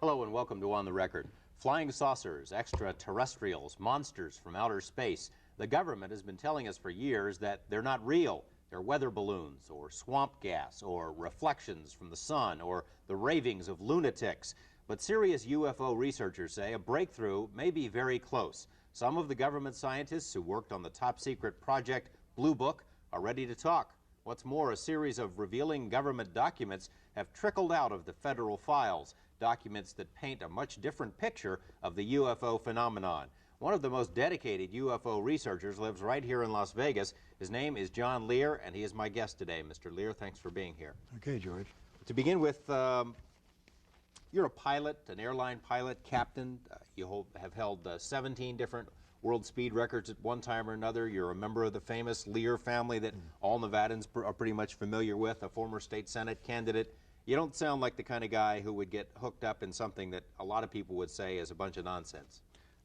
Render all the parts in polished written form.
Hello and welcome to On the Record. Flying saucers, extraterrestrials, monsters from outer space. The government has been telling us for years that they're not real. They're weather balloons or swamp gas or reflections from the sun or the ravings of lunatics. But serious UFO researchers say a breakthrough may be very close. Some of the government scientists who worked on the top secret project Blue Book are ready to talk. What's more, a series of revealing government documents have trickled out of the federal files, documents that paint a much different picture of the UFO phenomenon. One of the most dedicated UFO researchers lives right here in Las Vegas. His name is John Lear, and he is my guest today. Mr. Lear, thanks for being here. Okay, George. To begin with, you're a pilot, an airline pilot, captain. You have held 17 different world speed records at one time or another. You're a member of the famous Lear family that all Nevadans are pretty much familiar with, a former state Senate candidate. You don't sound like the kind of guy who would get hooked up in something that a lot of people would say is a bunch of nonsense.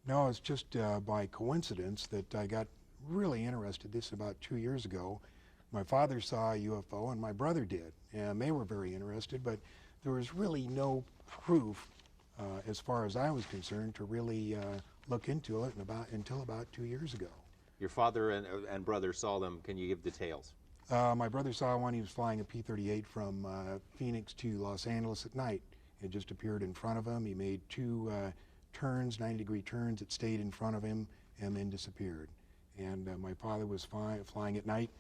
No, it's just by coincidence that I got really interested. This about 2 years ago. My father saw a UFO and my brother did, and they were very interested, but there was really no proof, as far as I was concerned, to really look into it until about 2 years ago. Your father and brother saw them. Can you give details? My brother saw one. He was flying a P-38 from Phoenix to Los Angeles at night. It just appeared in front of him. He made two turns, 90-degree turns. It stayed in front of him and then disappeared. And my father was flying at night,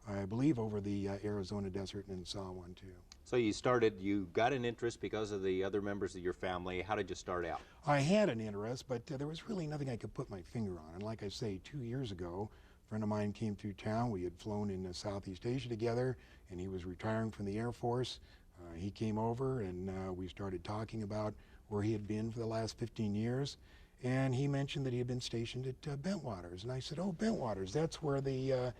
I believe, over the Arizona desert and saw one too. So you got an interest because of the other members of your family. How did you start out? I had an interest, but there was really nothing I could put my finger on. And like I say, 2 years ago, a friend of mine came through town. We had flown in Southeast Asia together, and he was retiring from the Air Force. He came over, and we started talking about where he had been for the last 15 years. And he mentioned that he had been stationed at Bentwaters. And I said, oh, Bentwaters, that's where the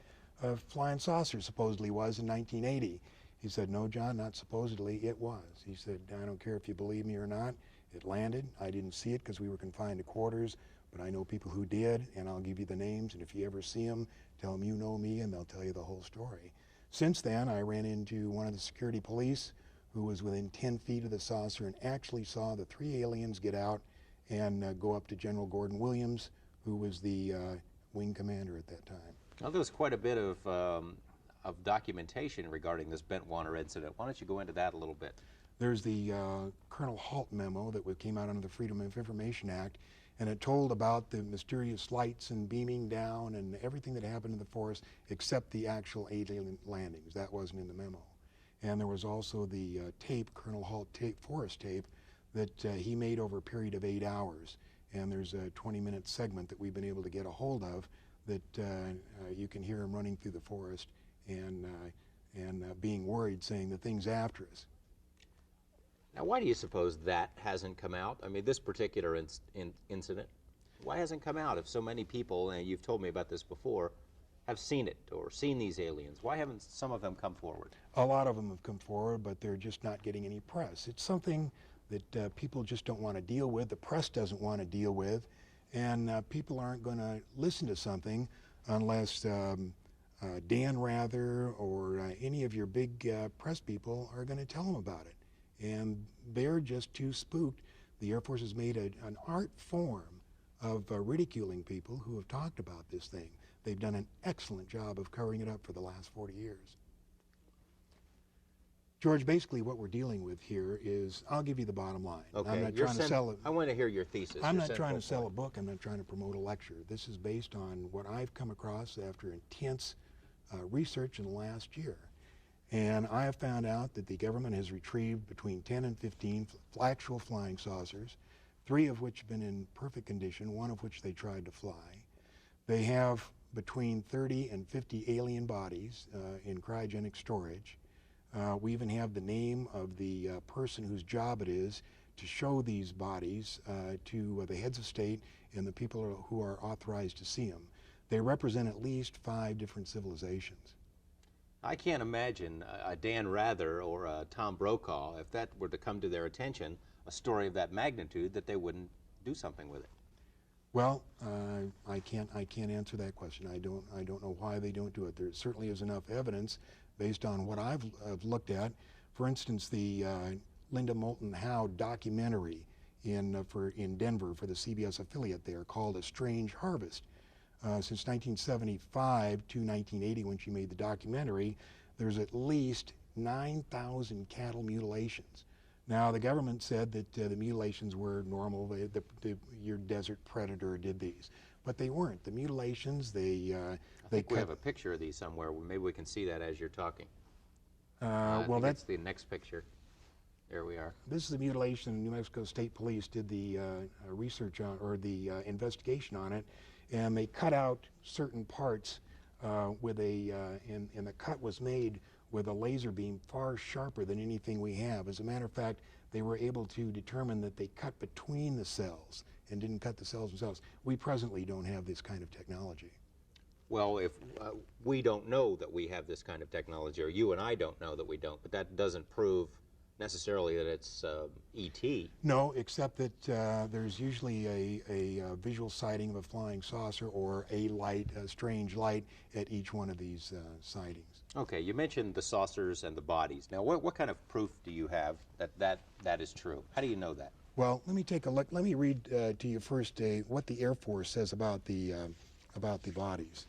flying saucer supposedly was in 1980. He said, no, John, not supposedly, it was. He said, I don't care if you believe me or not. It landed. I didn't see it because we were confined to quarters, but I know people who did, and I'll give you the names, and if you ever see them, tell them you know me, and they'll tell you the whole story. Since then, I ran into one of the security police who was within 10 feet of the saucer and actually saw the 3 aliens get out and go up to General Gordon Williams, who was the wing commander at that time. Now, there was quite a bit of documentation regarding this Bentwater incident. Why don't you go into that a little bit? There's the Colonel Halt memo that came out under the Freedom of Information Act, and it told about the mysterious lights and beaming down and everything that happened in the forest except the actual alien landings. That wasn't in the memo. And there was also the tape, Colonel Halt tape, forest tape, that he made over a period of 8 hours. And there's a 20-minute segment that we've been able to get a hold of that you can hear him running through the forest and being worried, saying the thing's after us. Now, why do you suppose that hasn't come out? I mean, this particular incident, why hasn't come out if so many people, and you've told me about this before, have seen it or seen these aliens? Why haven't some of them come forward? A lot of them have come forward, but they're just not getting any press. It's something that people just don't want to deal with, the press doesn't want to deal with, and people aren't going to listen to something unless Dan Rather or any of your big press people are going to tell them about it. And they're just too spooked. The Air Force has made an art form of ridiculing people who have talked about this thing. They've done an excellent job of covering it up for the last 40 years. George, basically what we're dealing with here is, I'll give you the bottom line. Okay. I'm not trying to sell it. I want to hear your thesis. I'm not trying to sell a book. I'm not trying to promote a lecture. This is based on what I've come across after intense research in the last year. And I have found out that the government has retrieved between 10 and 15 actual flying saucers, 3 of which have been in perfect condition, 1 of which they tried to fly. They have between 30 and 50 alien bodies in cryogenic storage. We even have the name of the person whose job it is to show these bodies to the heads of state and the people who are authorized to see them. They represent at least 5 different civilizations. I can't imagine a Dan Rather or a Tom Brokaw, if that were to come to their attention, a story of that magnitude, that they wouldn't do something with it. Well, I can't answer that question. I don't know why they don't do it. There certainly is enough evidence based on what I've looked at. For instance, the Linda Moulton Howe documentary in Denver for the CBS affiliate there called A Strange Harvest. Since 1975 to 1980, when she made the documentary, there's at least 9,000 cattle mutilations. Now, the government said that the mutilations were normal. Your desert predator did these, but they weren't. The mutilations, I think we have a picture of these somewhere. Maybe we can see that as you're talking. I think that's the next picture. There we are. This is the mutilation. New Mexico State Police did the research on, or the investigation on it, and they cut out certain parts with and the cut was made with a laser beam far sharper than anything we have. As a matter of fact, they were able to determine that they cut between the cells and didn't cut the cells themselves. We presently don't have this kind of technology. Well, if we don't know that we have this kind of technology, or you and I don't know that we don't, but that doesn't prove necessarily that it's ET. No, except that there's usually a visual sighting of a flying saucer or a strange light at each one of these sightings. Okay, you mentioned the saucers and the bodies. Now, what kind of proof do you have that is true? How do you know that? Well, let me take a look. Let me read to you first what the Air Force says about the bodies.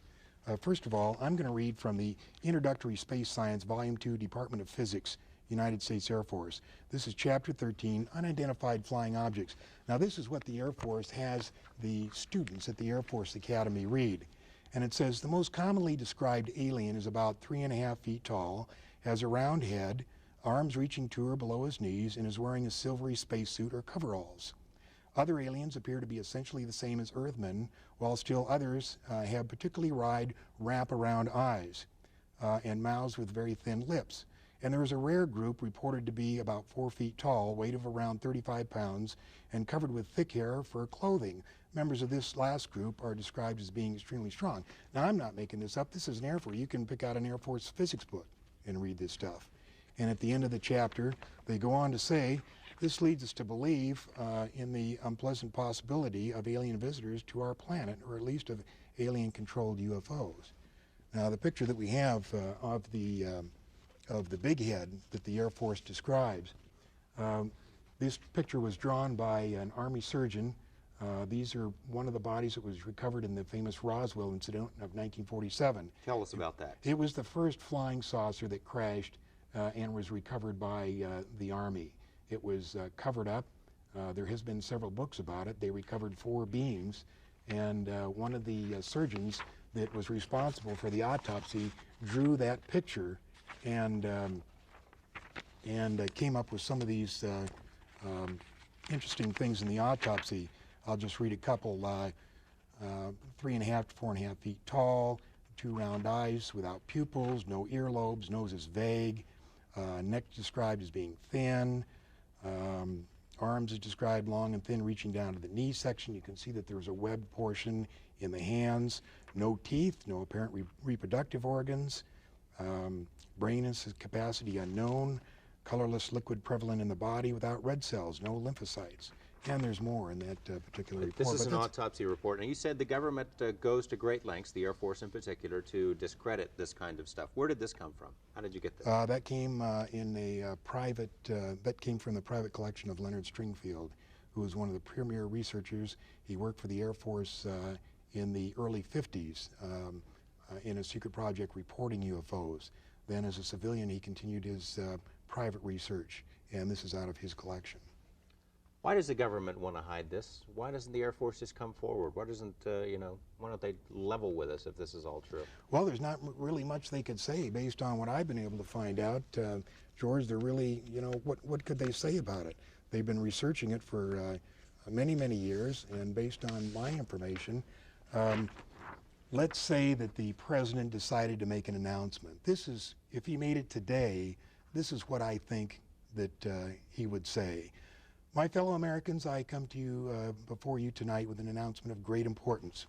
First of all, I'm going to read from the Introductory Space Science, Volume 2, Department of Physics, United States Air Force. This is Chapter 13, Unidentified Flying Objects. Now, this is what the Air Force has the students at the Air Force Academy read. And it says, the most commonly described alien is about 3.5 feet tall, has a round head, arms reaching to or below his knees, and is wearing a silvery spacesuit or coveralls. Other aliens appear to be essentially the same as Earthmen, while still others have particularly wide wrap-around eyes and mouths with very thin lips. And there is a rare group reported to be about 4 feet tall, weight of around 35 pounds, and covered with thick hair for clothing. Members of this last group are described as being extremely strong. Now, I'm not making this up. This is an Air Force. You can pick out an Air Force physics book and read this stuff. And at the end of the chapter, they go on to say, this leads us to believe in the unpleasant possibility of alien visitors to our planet, or at least of alien-controlled UFOs. Now, the picture that we have of the big head that the Air Force describes, this picture was drawn by an Army surgeon. These are one of the bodies that was recovered in the famous Roswell incident of 1947. Tell us about that. It was the first flying saucer that crashed and was recovered by the Army. It was covered up. There has been several books about it. They recovered 4 beings, and one of the surgeons that was responsible for the autopsy drew that picture and came up with some of these interesting things in the autopsy. I'll just read a couple. 3.5 to 4.5 feet tall, 2 round eyes without pupils, no earlobes, nose is vague, neck described as being thin, arms is described long and thin, reaching down to the knee section. You can see that there's a webbed portion in the hands, no teeth, no apparent reproductive organs, brain capacity unknown, colorless liquid prevalent in the body without red cells, no lymphocytes. And there's more in that particular report. This is an autopsy report. Now, you said the government goes to great lengths, the Air Force in particular, to discredit this kind of stuff. Where did this come from? How did you get this? That came in a private, that came from the private collection of Leonard Stringfield, who was one of the premier researchers. He worked for the Air Force in the early 50s in a secret project reporting UFOs. Then as a civilian, he continued his private research, and this is out of his collection. Why does the government want to hide this? Why doesn't the Air Force just come forward? Why doesn't, why don't they level with us if this is all true? Well, there's not really much they could say based on what I've been able to find out. George, they're really, what could they say about it? They've been researching it for many, many years, and based on my information, let's say that the president decided to make an announcement. This is, if he made it today, this is what I think that he would say. My fellow Americans, I come to you before you tonight with an announcement of great importance.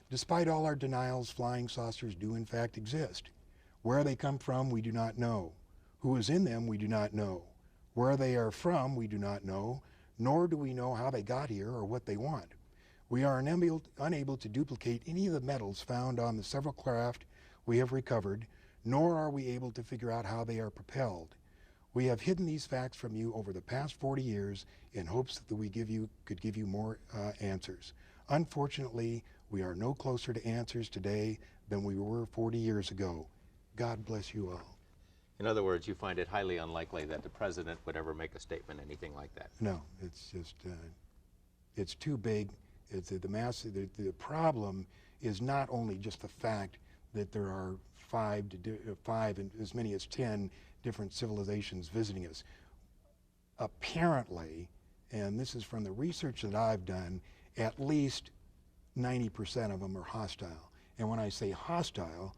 Despite all our denials, flying saucers do in fact exist. Where they come from, we do not know. Who is in them, we do not know. Where they are from, we do not know, nor do we know how they got here or what they want. We are unable to duplicate any of the metals found on the several craft we have recovered, nor are we able to figure out how they are propelled. We have hidden these facts from you over the past 40 years in hopes that we could give you more answers. Unfortunately, we are no closer to answers today than we were 40 years ago. God bless you all. In other words, you find it highly unlikely that the president would ever make a statement, anything like that. No, it's just, it's too big. It's the problem is not only just the fact that there are five and as many as 10 different civilizations visiting us. Apparently, and this is from the research that I've done, at least 90% of them are hostile. And when I say hostile,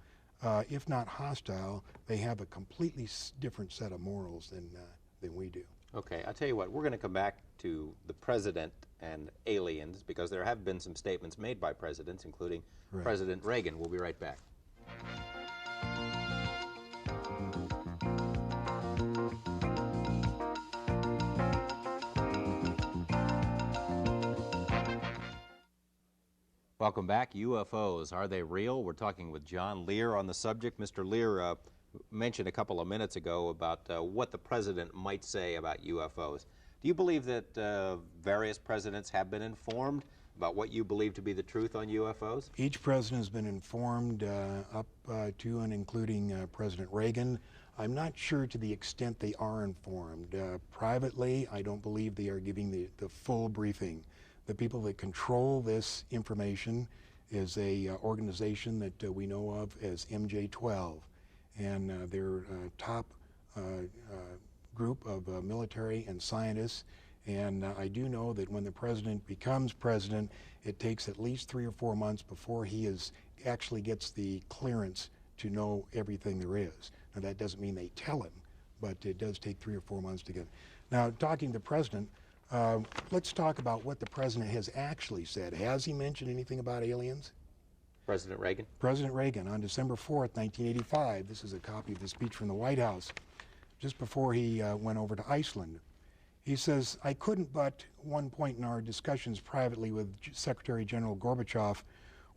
if not hostile, they have a completely different set of morals than we do. Okay, I'll tell you what, we're going to come back to the president and aliens because there have been some statements made by presidents, including President Reagan. We'll be right back. Welcome back. UFOs, are they real? We're talking with John Lear on the subject. Mr. Lear mentioned a couple of minutes ago about what the president might say about UFOs. Do you believe that various presidents have been informed about what you believe to be the truth on UFOs? Each president has been informed up to and including President Reagan. I'm not sure to the extent they are informed. Privately, I don't believe they are giving the full briefing. The people that control this information is a organization that we know of as MJ-12, and they're a top group of military and scientists. And I do know that when the president becomes president, it takes at least 3 or 4 months before he actually gets the clearance to know everything there is. Now, that doesn't mean they tell him, but it does take 3 or 4 months to get. Now, talking to the president, let's talk about what the president has actually said. Has he mentioned anything about aliens? President Reagan? President Reagan, on December 4th, 1985, this is a copy of the speech from the White House, just before he went over to Iceland. He says, I couldn't but, one point in our discussions privately with Secretary General Gorbachev,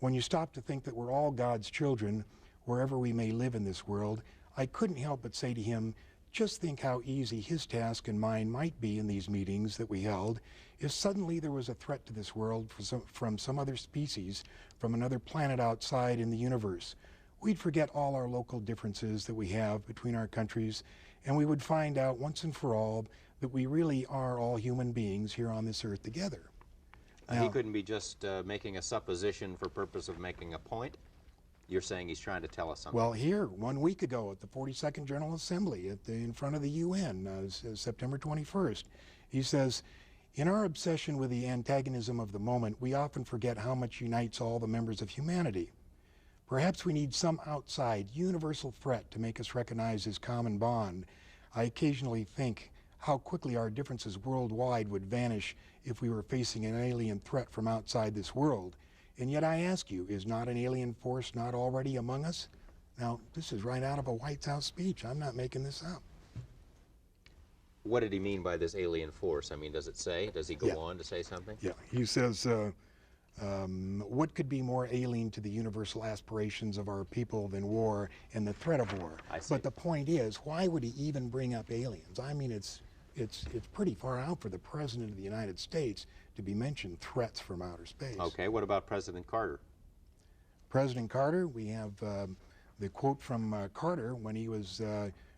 when you stop to think that we're all God's children, wherever we may live in this world, I couldn't help but say to him, just think how easy his task and mine might be in these meetings that we held if suddenly there was a threat to this world from some other species, from another planet outside in the universe. We'd forget all our local differences that we have between our countries, and we would find out once and for all that we really are all human beings here on this earth together. Now, he couldn't be just making a supposition for purpose of making a point? You're saying he's trying to tell us something? Well, here, 1 week ago at the 42nd General Assembly in front of the UN, September 21st, he says, in our obsession with the antagonism of the moment, we often forget how much unites all the members of humanity. Perhaps we need some outside, universal threat to make us recognize this common bond. I occasionally think how quickly our differences worldwide would vanish if we were facing an alien threat from outside this world. And yet I ask you, is not an alien force not already among us? Now, this is right out of a White House speech. I'm not making this up. What did he mean by this alien force? I mean, does it say? Does he go on to say something? Yeah, he says, what could be more alien to the universal aspirations of our people than war and the threat of war? I see. But the point is, why would he even bring up aliens? I mean, it's pretty far out for the President of the United States to be mentioned threats from outer space. Okay, what about President Carter? President Carter, we have the quote from Carter when he was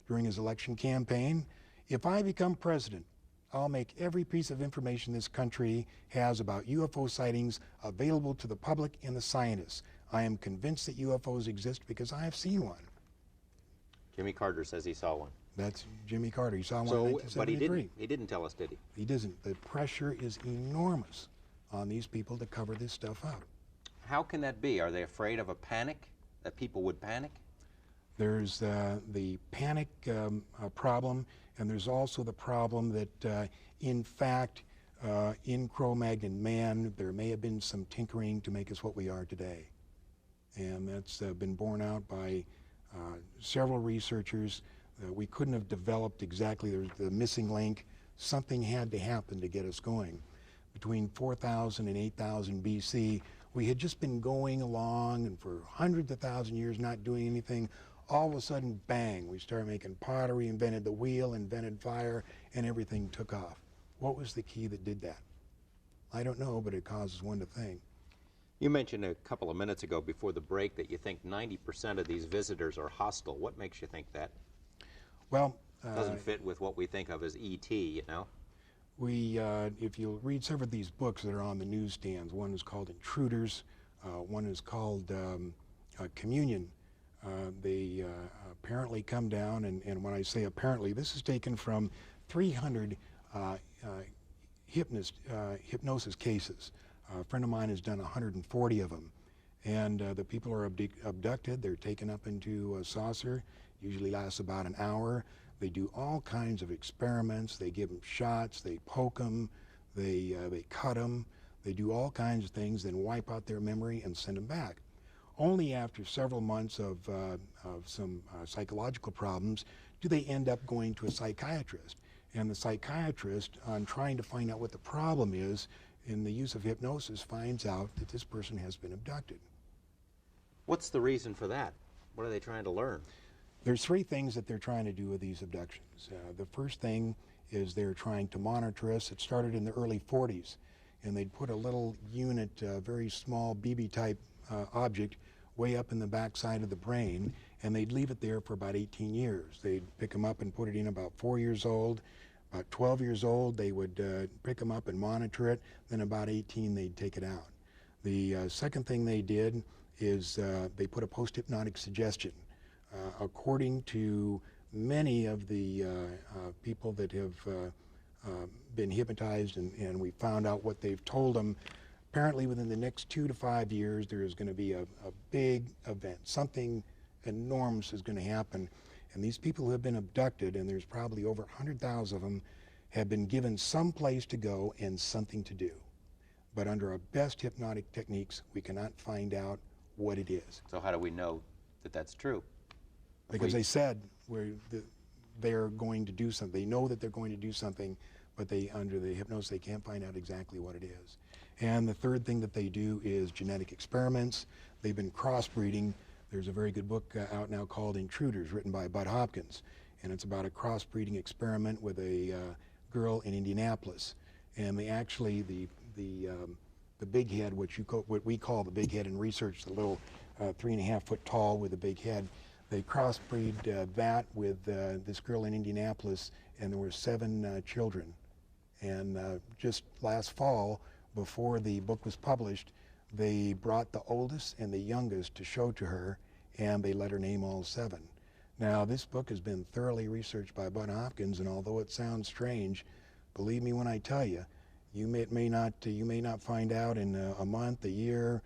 during his election campaign, if I become president, I'll make every piece of information this country has about UFO sightings available to the public and the scientists. I am convinced that UFOs exist because I have seen one. Jimmy Carter says he saw one. That's Jimmy Carter. He saw one in 1973. But he didn't tell us, did he? He doesn't. The pressure is enormous on these people to cover this stuff up. How can that be? Are they afraid of a panic, that people would panic? There's the panic problem, and there's also the problem that, in fact, in Cro-Magnon man, there may have been some tinkering to make us what we are today. And that's been borne out by several researchers. We couldn't have developed exactly the missing link. Something had to happen to get us going. Between 4,000 and 8,000 BC, we had just been going along and for hundreds of thousand years not doing anything. all of a sudden, bang, we started making pottery, invented the wheel, invented fire, and everything took off. What was the key that did that? I don't know, but it causes one to think. You mentioned a couple of minutes ago before the break that you think 90% of these visitors are hostile. What makes you think that? Well, doesn't fit with what we think of as ET, you know? If you read several of these books that are on the newsstands, one is called Intruders, one is called Communion. They apparently come down, and when I say apparently, this is taken from 300 hypnosis cases. A friend of mine has done 140 of them. And the people are abducted, they're taken up into a saucer, usually lasts about an hour. They do all kinds of experiments. They give them shots, they poke them, they cut them, they do all kinds of things, then wipe out their memory and send them back. Only after several months of some psychological problems do they end up going to a psychiatrist. And the psychiatrist, on trying to find out what the problem is, in the use of hypnosis, finds out that this person has been abducted. What's the reason for that? What are they trying to learn? There's three things that they're trying to do with these abductions. The first thing is they're trying to monitor us. It started in the early 40s, and they'd put a little unit, very small BB-type object, way up in the backside of the brain, and they'd leave it there for about 18 years. They'd pick them up and put it in about 4 years old. About 12 years old, they would pick them up and monitor it. Then about 18, they'd take it out. The second thing they did is they put a post-hypnotic suggestion. According to many of the people that have been hypnotized, and we found out what they've told them, apparently within the next 2 to 5 years, there is going to be a big event. Something enormous is going to happen. And these people who have been abducted, and there's probably over 100,000 of them, have been given some place to go and something to do. But under our best hypnotic techniques, we cannot find out what it is. So how do we know that that's true? Because they said they're going to do something. They know that they're going to do something, but under the hypnosis, they can't find out exactly what it is. And the third thing that they do is genetic experiments. They've been crossbreeding. There's a very good book out now called Intruders, written by Bud Hopkins, and it's about a crossbreeding experiment with a girl in Indianapolis. And they actually, the big head, what we call the big head in research, the little 3.5 foot tall with a big head, they crossbreed that with this girl in Indianapolis, and there were 7 children. And just last fall, before the book was published, they brought the oldest and the youngest to show to her, and they let her name all 7. Now, this book has been thoroughly researched by Bud Hopkins, and although it sounds strange, believe me when I tell you, you may not find out in a month, a year,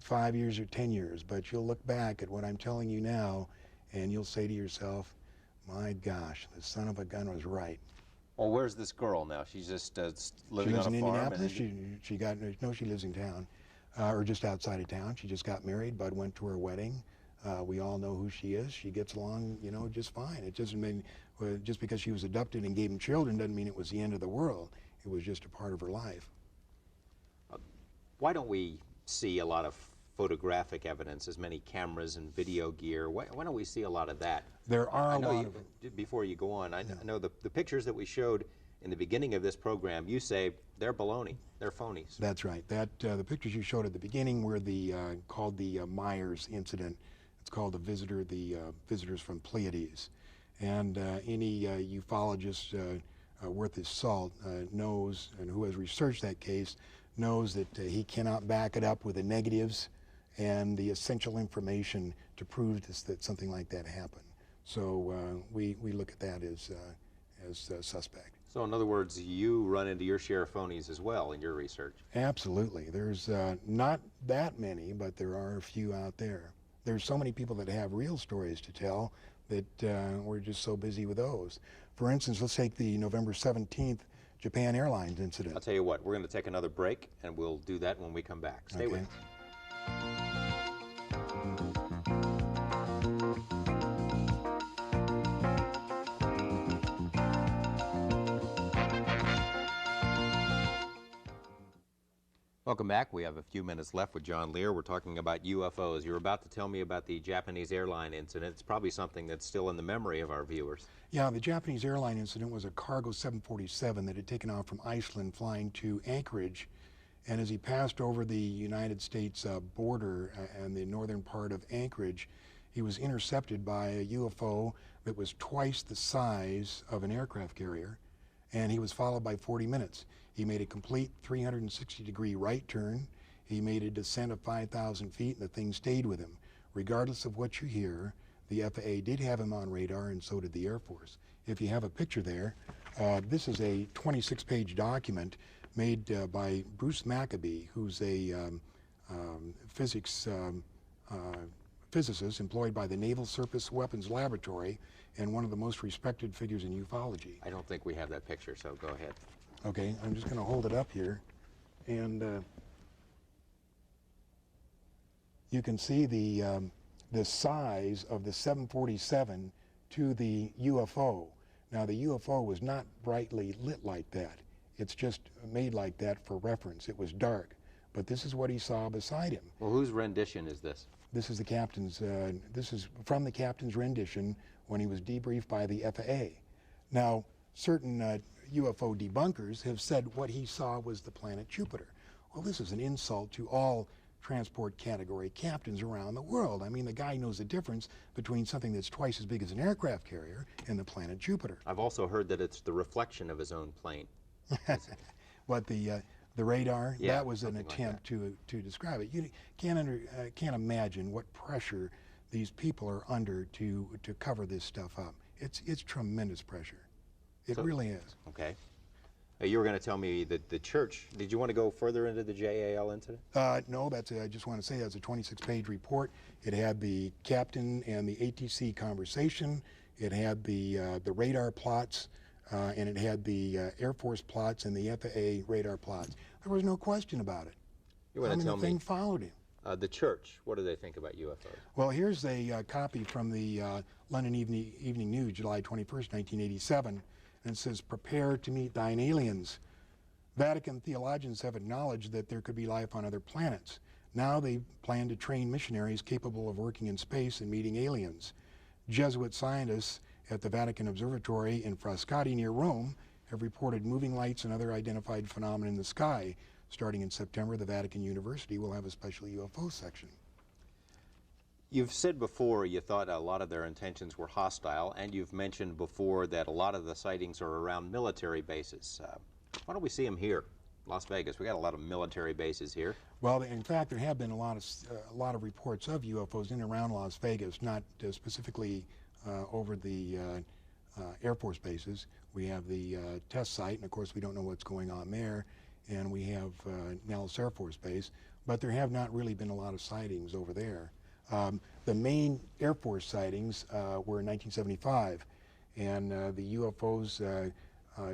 5 years, or 10 years, but you'll look back at what I'm telling you now, and you'll say to yourself, my gosh, the son of a gun was right. Well, where's this girl now? She's just living on a farm? She lives in Indianapolis. She lives in town. Or just outside of town. She just got married. Bud went to her wedding. We all know who she is. She gets along, just fine. It doesn't mean, just because she was abducted and gave him children doesn't mean it was the end of the world. It was just a part of her life. Why don't we see a lot of photographic evidence, as many cameras and video gear? Why don't we see a lot of that? There are a lot of it. Before you go on, I know the pictures that we showed in the beginning of this program, you say they're baloney, they're phonies. That's right. The pictures you showed at the beginning were called the Myers incident. It's called the visitors from Pleiades. And any ufologist worth his salt knows, and who has researched that case, knows that he cannot back it up with the negatives and the essential information to prove that something like that happened. So we look at that as suspect. So in other words, you run into your share of phonies as well in your research? Absolutely. There's not that many, but there are a few out there. There's so many people that have real stories to tell that we're just so busy with those. For instance, let's take the November 17th Japan Airlines incident. I'll tell you what, we're going to take another break, and we'll do that when we come back. Stay with us. Welcome back. We have a few minutes left with John Lear. We're talking about UFOs. You're about to tell me about the Japanese airline incident. It's probably something that's still in the memory of our viewers. Yeah, the Japanese airline incident was a cargo 747 that had taken off from Iceland flying to Anchorage. And as he passed over the United States border and the northern part of Anchorage, he was intercepted by a UFO that was twice the size of an aircraft carrier, and he was followed by 40 minutes. He made a complete 360-degree right turn. He made a descent of 5,000 feet, and the thing stayed with him. Regardless of what you hear, the FAA did have him on radar, and so did the Air Force. If you have a picture there, this is a 26-page document made by Bruce Maccabee, who's a physicist employed by the Naval Surface Weapons Laboratory and one of the most respected figures in ufology. I don't think we have that picture, so go ahead. Okay, I'm just going to hold it up here, and you can see the size of the 747 to the UFO. Now, the UFO was not brightly lit like that. It's just made like that for reference. It was dark, but this is what he saw beside him. Well, whose rendition is this? This is the captain's. This is from the captain's rendition when he was debriefed by the FAA. Now, certain UFO debunkers have said what he saw was the planet Jupiter. Well, this is an insult to all transport category captains around the world. I mean, the guy knows the difference between something that's twice as big as an aircraft carrier and the planet Jupiter. I've also heard that it's the reflection of his own plane. But the radar, Yeah, that was an something like attempt to describe it. You can't imagine what pressure these people are under to cover this stuff up. It's tremendous pressure. It really is. Okay. You were going to tell me that the church, did you want to go further into the JAL incident? No, I just want to say that's a 26-page report. It had the captain and the ATC conversation. It had the radar plots, and it had the Air Force plots and the FAA radar plots. There was no question about it. You want to tell the me thing followed him. The church, what do they think about UFOs? Well, here's a copy from the London Evening News, July 21st, 1987. And it says, "Prepare to meet thine aliens." Vatican theologians have acknowledged that there could be life on other planets. Now they plan to train missionaries capable of working in space and meeting aliens. Jesuit scientists at the Vatican Observatory in Frascati near Rome have reported moving lights and other identified phenomena in the sky. Starting in September, the Vatican University will have a special UFO section. You've said before you thought a lot of their intentions were hostile, and you've mentioned before that a lot of the sightings are around military bases. Why don't we see them here, Las Vegas? We got a lot of military bases here. Well, in fact, there have been a lot of reports of UFOs in and around Las Vegas, not specifically over the Air Force bases. We have the test site, and of course we don't know what's going on there, and we have Nellis Air Force Base, but there have not really been a lot of sightings over there. The main Air Force sightings were in 1975, and the UFOs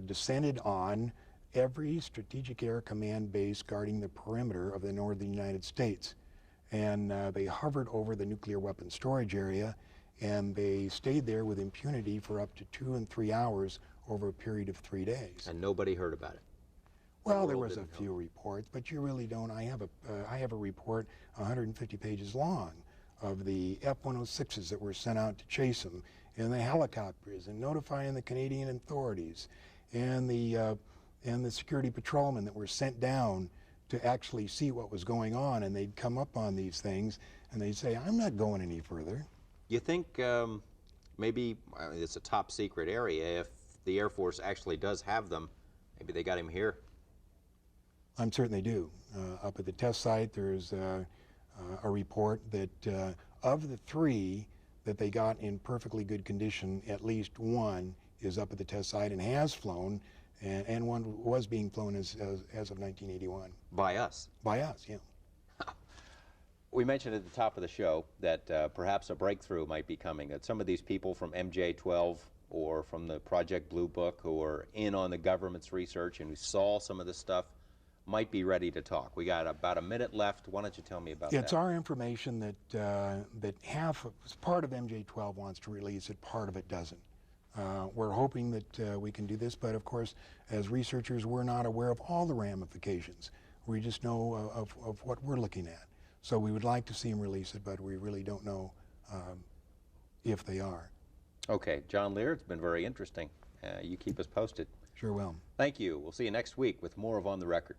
descended on every Strategic Air Command base guarding the perimeter of the northern United States. And they hovered over the nuclear weapons storage area, and they stayed there with impunity for up to 2 and 3 hours over a period of 3 days. And nobody heard about it? Well, there was a few reports, but you really don't. I have a report 150 pages long of the F-106s that were sent out to chase them, and the helicopters, and notifying the Canadian authorities, and the security patrolmen that were sent down to actually see what was going on, and they'd come up on these things, and they'd say, "I'm not going any further." You think maybe it's a top secret area, if the Air Force actually does have them, maybe they got him here? I'm certain they do. Up at the test site, there's a report that of the 3 that they got in perfectly good condition, at least 1 is up at the test site and has flown, and 1 was being flown as of 1981. By us? By us, yeah. We mentioned at the top of the show that perhaps a breakthrough might be coming, that some of these people from MJ-12 or from the Project Blue Book who are in on the government's research and who saw some of this stuff might be ready to talk. We got about a minute left. Why don't you tell me about that? It's our information that part of MJ-12 wants to release it, part of it doesn't. We're hoping that we can do this, but of course, as researchers, we're not aware of all the ramifications. We just know of what we're looking at. So we would like to see them release it, but we really don't know if they are. Okay, John Lear, it's been very interesting. You keep us posted. Sure will. Thank you. We'll see you next week with more of On the Record.